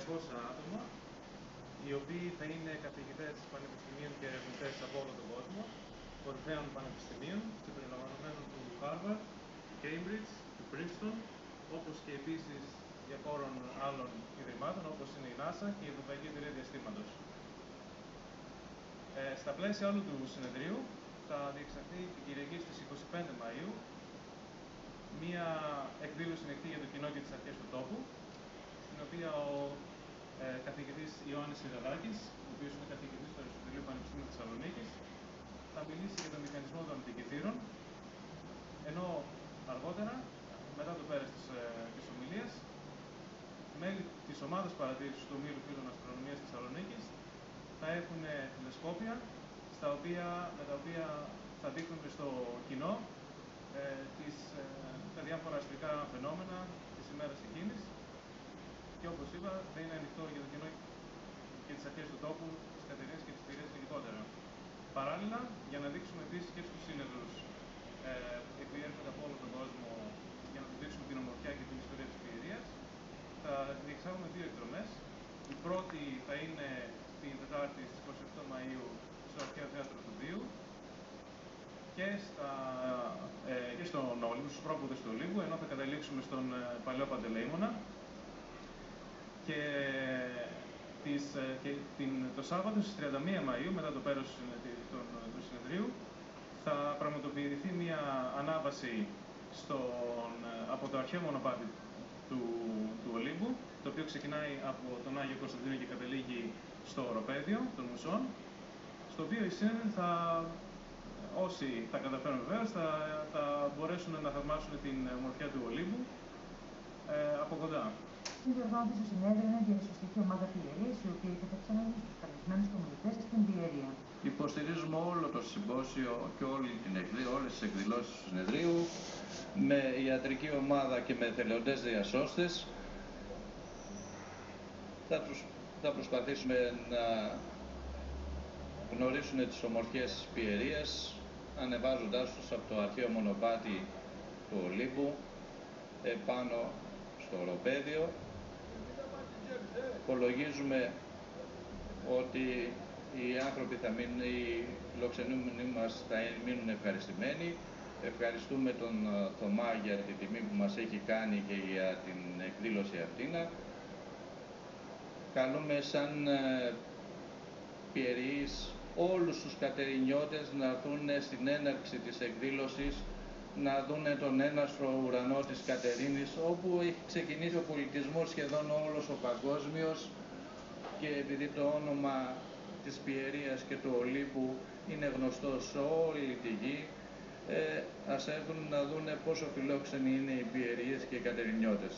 200 άτομα, οι οποίοι θα είναι καθηγητές πανεπιστημίων και ερευνητές από όλο τον κόσμο, κορυφαίων πανεπιστημίων, συμπεριλαμβανομένων του Harvard, του Cambridge, του Princeton, όπως και επίσης διαφόρων άλλων ιδρυμάτων, όπως είναι η NASA και η Ευρωπαϊκή Εταιρεία Διαστήματος. Στα πλαίσια όλου του συνεδρίου θα διεξαχθεί την Κυριακή στις 25 Μαΐου μία εκδήλωση ανοιχτή για το κοινό και τις αρχές του τόπου, στην οποία ο καθηγητής Ιωάννης Σιδεράκης, ο οποίος είναι καθηγητής του Αριστοτελείου Πανεπιστημίου Θεσσαλονίκης, θα μιλήσει για τον μηχανισμό των αντικειθήρων, ενώ αργότερα, μετά το πέρας της ομιλίας, μέλη της ομάδας παρατήρησης του Ομίλου Φίλων Αστρονομίας Θεσσαλονίκης θα έχουν τηλεσκόπια, με τα οποία θα δείχνουν στο κοινό τα διάφορα αστρικά φαινόμενα της ημέρας εκείνης, και όπως είπα θα είναι ανοιχτό για το κοινό και τις αρχές του τόπου, τις κατερίνες και τις πυρίες γενικότερα. Παράλληλα, για να δείξουμε επίσης και στους σύνεδρους που έρχονται από όλο τον κόσμο για να τους δείξουμε την ομορφιά και την ιστορία της πιερίας, θα διεξάγουμε δύο εκδρομές. Η πρώτη θα είναι την Τετάρτη στις 28 Μαΐου στο Αρχαίο Θέατρο του Δίου και στον Όλυμπο, στους πρόποδες του Ολύμπου, ενώ θα καταλήξουμε στον παλαιό Παντελεήμονα. Και το Σάββατο στις 31 Μαΐου, μετά το πέρας του συνεδρίου, θα πραγματοποιηθεί μια ανάβαση από το αρχαίο μονοπάτι του Ολύμπου, το οποίο ξεκινάει από τον Άγιο Κωνσταντίνο και καταλήγει στο οροπέδιο των Μουσών, στο οποίο οι σύνεδροι όσοι τα καταφέρουν βεβαίως, θα μπορέσουν να θαυμάσουν την ομορφιά του Ολύμπου από κοντά. Στην διοργάνωση του συνέδριου είναι διασωστική ομάδα πιερίας, η οποία θα ξαναδεί στους καλεσμένους ομιλητές στην πιερία. Υποστηρίζουμε όλο το συμπόσιο και όλες τις εκδηλώσεις του συνεδρίου με ιατρική ομάδα και με εθελοντές διασώστες. Θα προσπαθήσουμε να γνωρίσουν τις ομορφιές της πιερίας, ανεβάζοντάς τους από το αρχαίο μονοπάτι του Ολύμπου επάνω στο οροπέδιο. Υπολογίζουμε ότι οι άνθρωποι οι φιλοξενούμενοι μας θα μείνουν ευχαριστημένοι. Ευχαριστούμε τον Θωμά για την τιμή που μας έχει κάνει και για την εκδήλωση αυτήν. Καλούμε σαν πιεριείς όλους τους κατερινιώτες να έρθουν στην έναρξη της εκδήλωσης, να δούνε τον έναστρο ουρανό της Κατερίνης, όπου έχει ξεκινήσει ο πολιτισμός σχεδόν όλος ο παγκόσμιος, και επειδή το όνομα της πιερίας και του Ολύμπου είναι γνωστό σε όλη τη γη, ας έρθουν να δούνε πόσο φιλόξενοι είναι οι πιεριείς και οι κατερινιώτες.